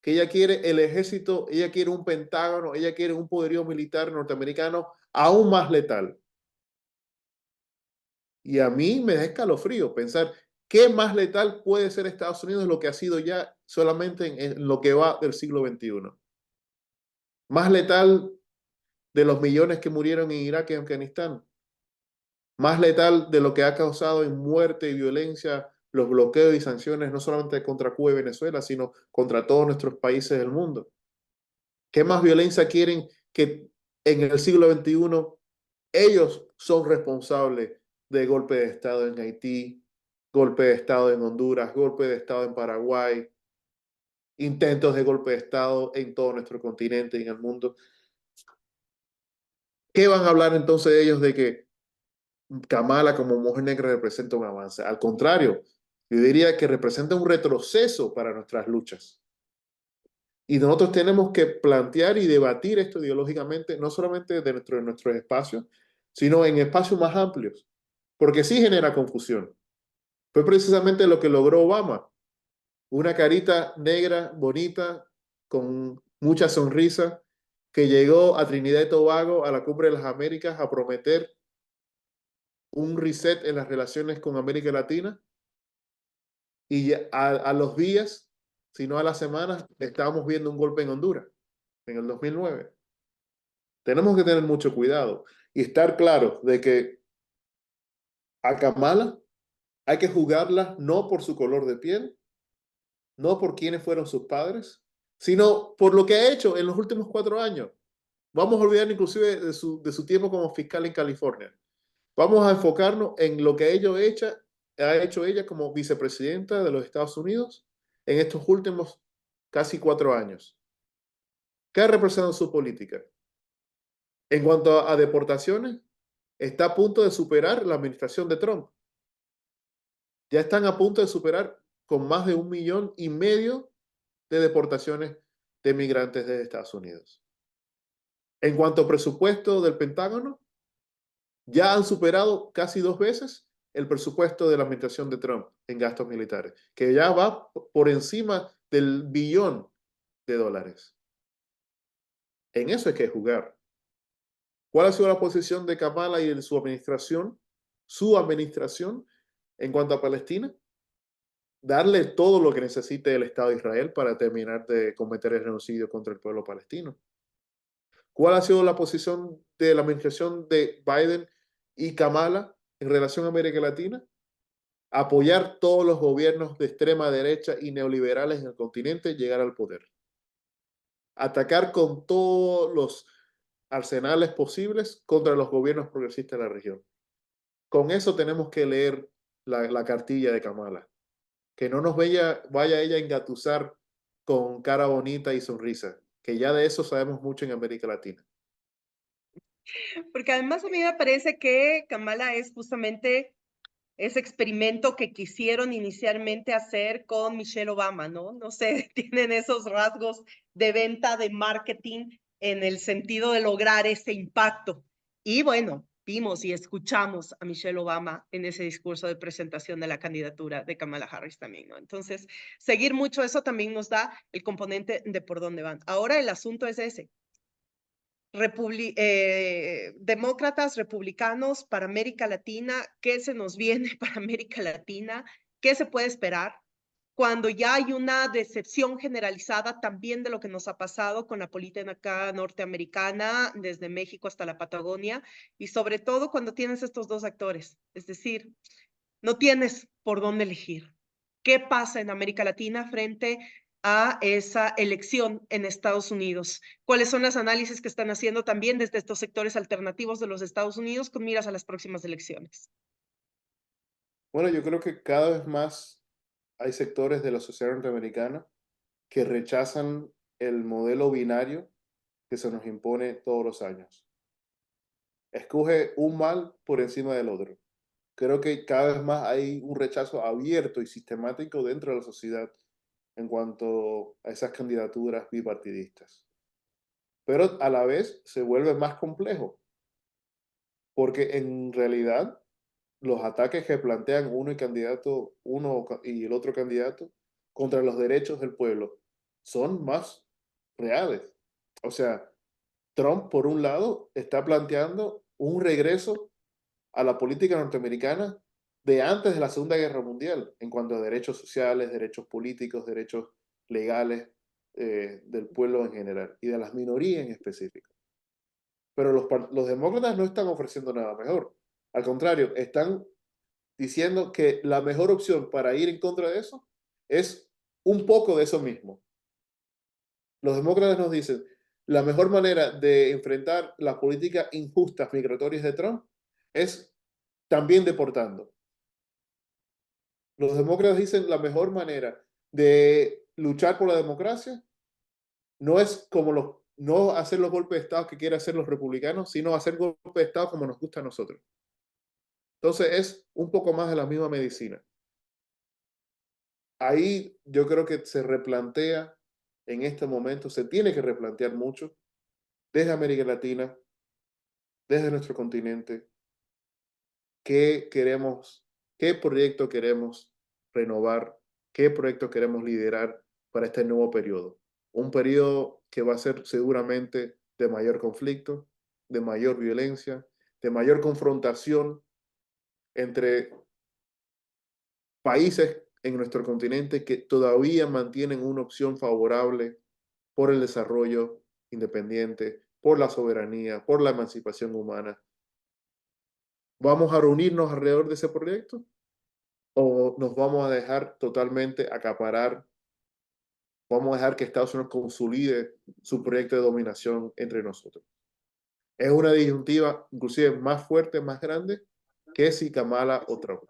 que ella quiere el ejército, ella quiere un pentágono, ella quiere un poderío militar norteamericano aún más letal. Y a mí me da escalofrío pensar qué más letal puede ser Estados Unidos de lo que ha sido ya solamente en lo que va del siglo XXI. Más letal de los millones que murieron en Irak y Afganistán. Más letal de lo que ha causado en muerte y violencia los bloqueos y sanciones, no solamente contra Cuba y Venezuela, sino contra todos nuestros países del mundo. ¿Qué más violencia quieren que en el siglo XXI ellos son responsables de golpe de Estado en Haití, golpe de Estado en Honduras, golpe de Estado en Paraguay, intentos de golpe de Estado en todo nuestro continente y en el mundo? ¿Qué van a hablar entonces ellos de que Kamala como mujer negra representa un avance? Al contrario, yo diría que representa un retroceso para nuestras luchas. Y nosotros tenemos que plantear y debatir esto ideológicamente, no solamente dentro de nuestros espacios, sino en espacios más amplios, porque sí genera confusión. Fue precisamente lo que logró Obama, una carita negra, bonita, con mucha sonrisa, que llegó a Trinidad y Tobago, a la Cumbre de las Américas, a prometer un reset en las relaciones con América Latina, y a los días, si no a las semanas, estábamos viendo un golpe en Honduras, en el 2009. Tenemos que tener mucho cuidado y estar claros de que a Kamala hay que juzgarla no por su color de piel, no por quiénes fueron sus padres, sino por lo que ha hecho en los últimos 4 años. Vamos a olvidar inclusive de su tiempo como fiscal en California. Vamos a enfocarnos en lo que ha hecho ella como vicepresidenta de los Estados Unidos en estos últimos casi 4 años. ¿Qué ha representado su política? En cuanto a deportaciones, está a punto de superar la administración de Trump. Ya están a punto de superar con más de 1,5 millones de deportaciones de migrantes de Estados Unidos. En cuanto a presupuesto del Pentágono, ya han superado casi 2 veces el presupuesto de la administración de Trump en gastos militares, que ya va por encima del $1 billón. En eso hay que jugar. ¿Cuál ha sido la posición de Kamala y de su administración? Su administración en cuanto a Palestina. Darle todo lo que necesite el Estado de Israel para terminar de cometer el genocidio contra el pueblo palestino. ¿Cuál ha sido la posición de la administración de Biden y Kamala en relación a América Latina? Apoyar todos los gobiernos de extrema derecha y neoliberales en el continente llegar al poder. Atacar con todos los arsenales posibles contra los gobiernos progresistas de la región. Con eso tenemos que leer la cartilla de Kamala. Que no nos vaya ella a engatusar con cara bonita y sonrisa, que ya de eso sabemos mucho en América Latina. Porque además a mí me parece que Kamala es justamente ese experimento que quisieron inicialmente hacer con Michelle Obama, ¿no? No sé, tienen esos rasgos de venta, de marketing, en el sentido de lograr ese impacto. Y bueno, vimos y escuchamos a Michelle Obama en ese discurso de presentación de la candidatura de Kamala Harris también, ¿no? Entonces, seguir mucho eso también nos da el componente de por dónde van. Ahora el asunto es ese. Demócratas, republicanos para América Latina, ¿qué se nos viene para América Latina? ¿Qué se puede esperar? Cuando ya hay una decepción generalizada también de lo que nos ha pasado con la política norteamericana, desde México hasta la Patagonia, y sobre todo cuando tienes estos dos actores, es decir, no tienes por dónde elegir. ¿Qué pasa en América Latina frente a esa elección en Estados Unidos? ¿Cuáles son los análisis que están haciendo también desde estos sectores alternativos de los Estados Unidos con miras a las próximas elecciones? Bueno, yo creo que cada vez más hay sectores de la sociedad norteamericana que rechazan el modelo binario que se nos impone todos los años. Escoge un mal por encima del otro. Creo que cada vez más hay un rechazo abierto y sistemático dentro de la sociedad en cuanto a esas candidaturas bipartidistas. Pero a la vez se vuelve más complejo, porque en realidad los ataques que plantean uno y el otro candidato contra los derechos del pueblo son más reales. O sea, Trump, por un lado, está planteando un regreso a la política norteamericana de antes de la Segunda Guerra Mundial, en cuanto a derechos sociales, derechos políticos, derechos legales del pueblo en general y de las minorías en específico. Pero los demócratas no están ofreciendo nada mejor. Al contrario, están diciendo que la mejor opción para ir en contra de eso es un poco de eso mismo. Los demócratas nos dicen, la mejor manera de enfrentar las políticas injustas migratorias de Trump es también deportando. Los demócratas dicen la mejor manera de luchar por la democracia no es no hacer los golpes de Estado que quieren hacer los republicanos, sino hacer golpes de Estado como nos gusta a nosotros. Entonces es un poco más de la misma medicina. Ahí yo creo que se replantea en este momento, se tiene que replantear mucho desde América Latina, desde nuestro continente, qué queremos, qué proyecto queremos renovar, qué proyecto queremos liderar para este nuevo periodo. Un periodo que va a ser seguramente de mayor conflicto, de mayor violencia, de mayor confrontación entre países en nuestro continente que todavía mantienen una opción favorable por el desarrollo independiente, por la soberanía, por la emancipación humana. ¿Vamos a reunirnos alrededor de ese proyecto o nos vamos a dejar totalmente acaparar? Vamos a dejar que Estados Unidos consolide su proyecto de dominación entre nosotros. Es una disyuntiva inclusive más fuerte, más grande que si Kamala o Trump.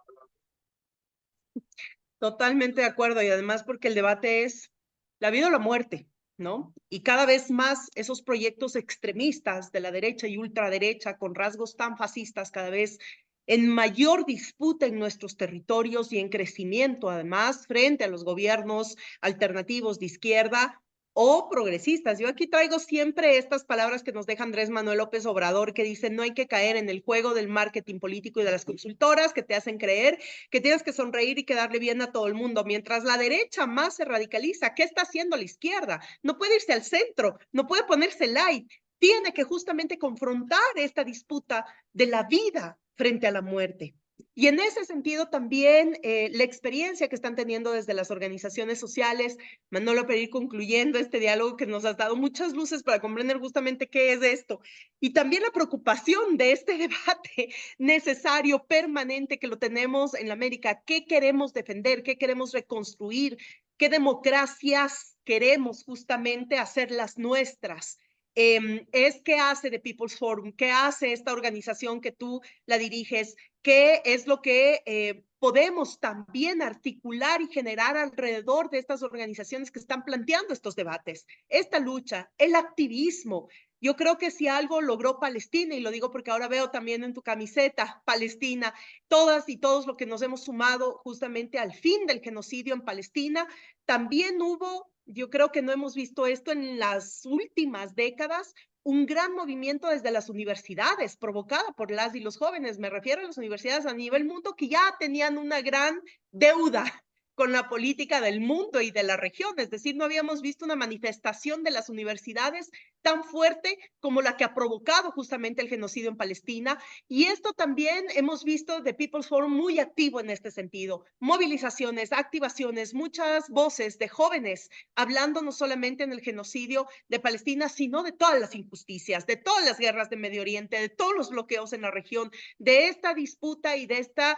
Totalmente de acuerdo y además porque el debate es la vida o la muerte, ¿no? Y cada vez más esos proyectos extremistas de la derecha y ultraderecha con rasgos tan fascistas cada vez en mayor disputa en nuestros territorios y en crecimiento además frente a los gobiernos alternativos de izquierda o progresistas. Yo aquí traigo siempre estas palabras que nos deja Andrés Manuel López Obrador, que dice no hay que caer en el juego del marketing político y de las consultoras que te hacen creer que tienes que sonreír y quedarle bien a todo el mundo. Mientras la derecha más se radicaliza, ¿qué está haciendo la izquierda? No puede irse al centro, no puede ponerse light, tiene que justamente confrontar esta disputa de la vida frente a la muerte. Y en ese sentido también la experiencia que están teniendo desde las organizaciones sociales, Manolo, para ir concluyendo este diálogo que nos has dado muchas luces para comprender justamente qué es esto. Y también la preocupación de este debate necesario, permanente, que lo tenemos en la América. ¿Qué queremos defender? ¿Qué queremos reconstruir? ¿Qué democracias queremos justamente hacer las nuestras? ¿Qué hace The People's Forum? ¿Qué hace esta organización que tú la diriges? qué es lo que podemos también articular y generar alrededor de estas organizaciones que están planteando estos debates, esta lucha, el activismo. Yo creo que si algo logró Palestina, y lo digo porque ahora veo también en tu camiseta, Palestina, todas y todos lo que nos hemos sumado justamente al fin del genocidio en Palestina, también hubo, yo creo que no hemos visto esto en las últimas décadas, un gran movimiento desde las universidades, provocada por las y los jóvenes. Me refiero a las universidades a nivel mundo que ya tenían una gran deuda con la política del mundo y de la región. Es decir, no habíamos visto una manifestación de las universidades tan fuerte como la que ha provocado justamente el genocidio en Palestina. Y esto también hemos visto de People's Forum muy activo en este sentido. Movilizaciones, activaciones, muchas voces de jóvenes hablando no solamente en el genocidio de Palestina, sino de todas las injusticias, de todas las guerras de Medio Oriente, de todos los bloqueos en la región, de esta disputa y de esta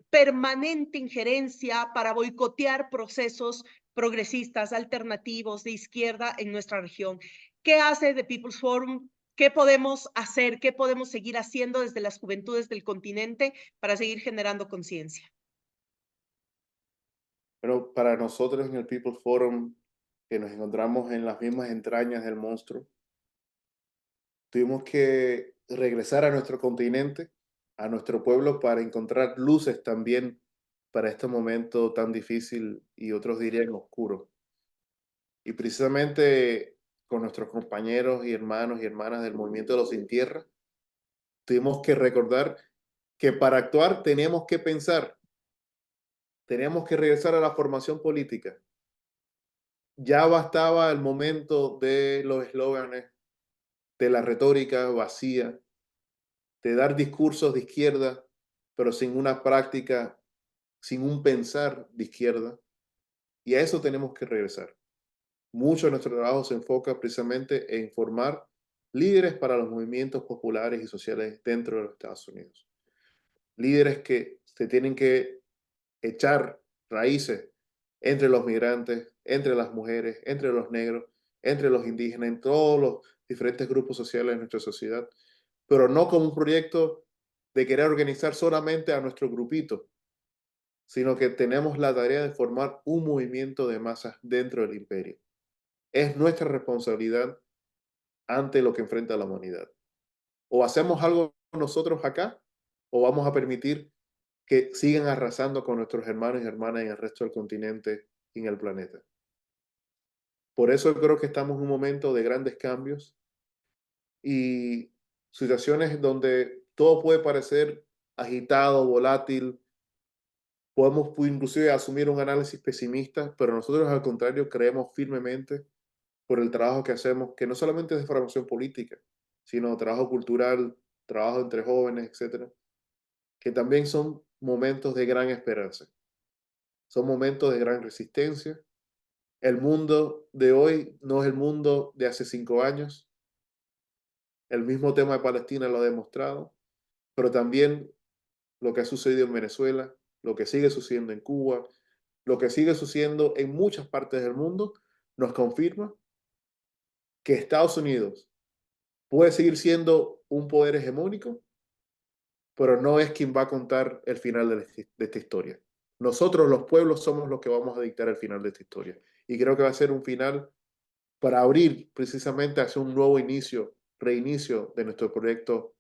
permanente injerencia para boicotear procesos progresistas, alternativos, de izquierda en nuestra región. ¿Qué hace The People's Forum? ¿Qué podemos hacer? ¿Qué podemos seguir haciendo desde las juventudes del continente para seguir generando conciencia? Pero para nosotros en el People Forum, que nos encontramos en las mismas entrañas del monstruo, tuvimos que regresar a nuestro continente, a nuestro pueblo, para encontrar luces también para este momento tan difícil y otros dirían oscuro. Y precisamente con nuestros compañeros y hermanos y hermanas del movimiento de los sin tierra, tuvimos que recordar que para actuar teníamos que pensar, teníamos que regresar a la formación política. Ya bastaba el momento de los eslóganes, de la retórica vacía, de dar discursos de izquierda, pero sin una práctica, sin un pensar de izquierda. Y a eso tenemos que regresar. Mucho de nuestro trabajo se enfoca precisamente en formar líderes para los movimientos populares y sociales dentro de los Estados Unidos. Líderes que se tienen que echar raíces entre los migrantes, entre las mujeres, entre los negros, entre los indígenas, en todos los diferentes grupos sociales de nuestra sociedad, pero no como un proyecto de querer organizar solamente a nuestro grupito, sino que tenemos la tarea de formar un movimiento de masas dentro del imperio. Es nuestra responsabilidad ante lo que enfrenta la humanidad. O hacemos algo nosotros acá, o vamos a permitir que sigan arrasando con nuestros hermanos y hermanas en el resto del continente y en el planeta. Por eso creo que estamos en un momento de grandes cambios y situaciones donde todo puede parecer agitado, volátil. Podemos inclusive asumir un análisis pesimista, pero nosotros al contrario creemos firmemente por el trabajo que hacemos, que no solamente es de formación política, sino trabajo cultural, trabajo entre jóvenes, etcétera, que también son momentos de gran esperanza, son momentos de gran resistencia. El mundo de hoy no es el mundo de hace 5 años. El mismo tema de Palestina lo ha demostrado, pero también lo que ha sucedido en Venezuela, lo que sigue sucediendo en Cuba, lo que sigue sucediendo en muchas partes del mundo, nos confirma que Estados Unidos puede seguir siendo un poder hegemónico, pero no es quien va a contar el final de esta historia. Nosotros, los pueblos, somos los que vamos a dictar el final de esta historia. Y creo que va a ser un final para abrir precisamente hacia un nuevo inicio, reinicio de nuestro proyecto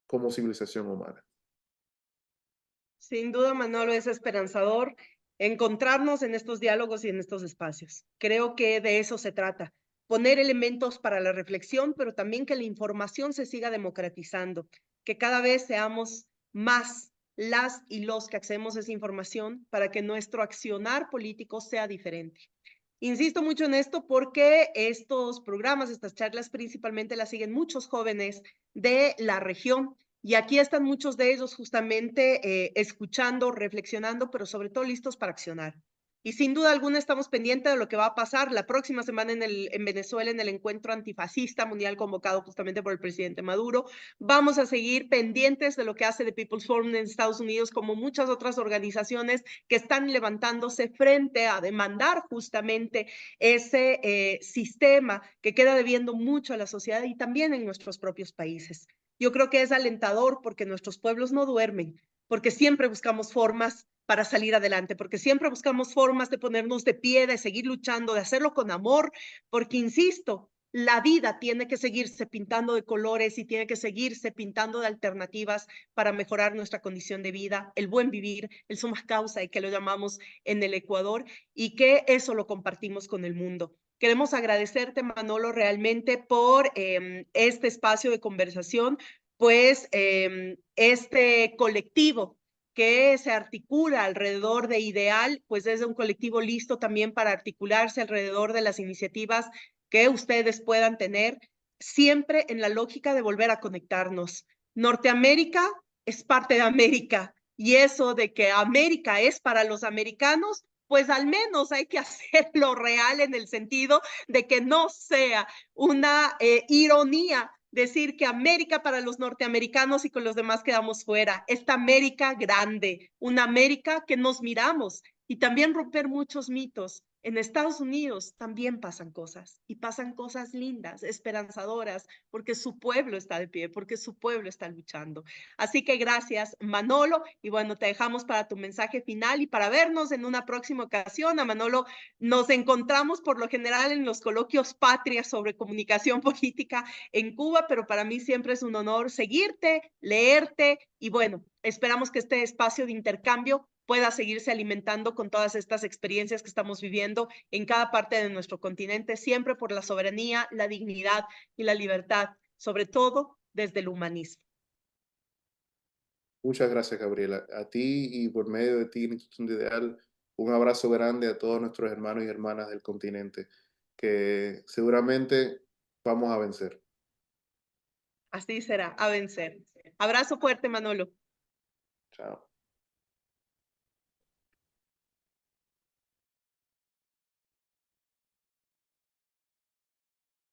como civilización humana. Sin duda, Manolo, es esperanzador encontrarnos en estos diálogos y en estos espacios. Creo que de eso se trata, poner elementos para la reflexión, pero también que la información se siga democratizando, que cada vez seamos más las y los que accedemos a esa información para que nuestro accionar político sea diferente. Insisto mucho en esto porque estos programas, estas charlas principalmente las siguen muchos jóvenes de la región y aquí están muchos de ellos justamente escuchando, reflexionando, pero sobre todo listos para accionar. Y sin duda alguna estamos pendientes de lo que va a pasar la próxima semana en Venezuela, en el encuentro antifascista mundial convocado justamente por el presidente Maduro. Vamos a seguir pendientes de lo que hace The People's Forum en Estados Unidos, como muchas otras organizaciones que están levantándose frente a demandar justamente ese sistema que queda debiendo mucho a la sociedad y también en nuestros propios países. Yo creo que es alentador porque nuestros pueblos no duermen, porque siempre buscamos formas para salir adelante, porque siempre buscamos formas de ponernos de pie, de seguir luchando, de hacerlo con amor, porque, insisto, la vida tiene que seguirse pintando de colores y tiene que seguirse pintando de alternativas para mejorar nuestra condición de vida, el buen vivir, el suma causa, y que lo llamamos en el Ecuador, y que eso lo compartimos con el mundo. Queremos agradecerte, Manolo, realmente por este espacio de conversación, pues este colectivo que se articula alrededor de Ideal, pues es un colectivo listo también para articularse alrededor de las iniciativas que ustedes puedan tener, siempre en la lógica de volver a conectarnos. Norteamérica es parte de América, y eso de que América es para los americanos, pues al menos hay que hacerlo real en el sentido de que no sea una ironía decir que América para los norteamericanos y con los demás quedamos fuera. Esta América grande, una América que nos miramos, y también romper muchos mitos. En Estados Unidos también pasan cosas, y pasan cosas lindas, esperanzadoras, porque su pueblo está de pie, porque su pueblo está luchando. Así que gracias, Manolo, y bueno, te dejamos para tu mensaje final y para vernos en una próxima ocasión. A Manolo nos encontramos por lo general en los coloquios patrias sobre comunicación política en Cuba, pero para mí siempre es un honor seguirte, leerte, y bueno, esperamos que este espacio de intercambio pueda seguirse alimentando con todas estas experiencias que estamos viviendo en cada parte de nuestro continente, siempre por la soberanía, la dignidad y la libertad, sobre todo desde el humanismo. Muchas gracias, Gabriela. A ti y por medio de ti, la Institución de Ideal, un abrazo grande a todos nuestros hermanos y hermanas del continente, que seguramente vamos a vencer. Así será, a vencer. Abrazo fuerte, Manolo. Chao.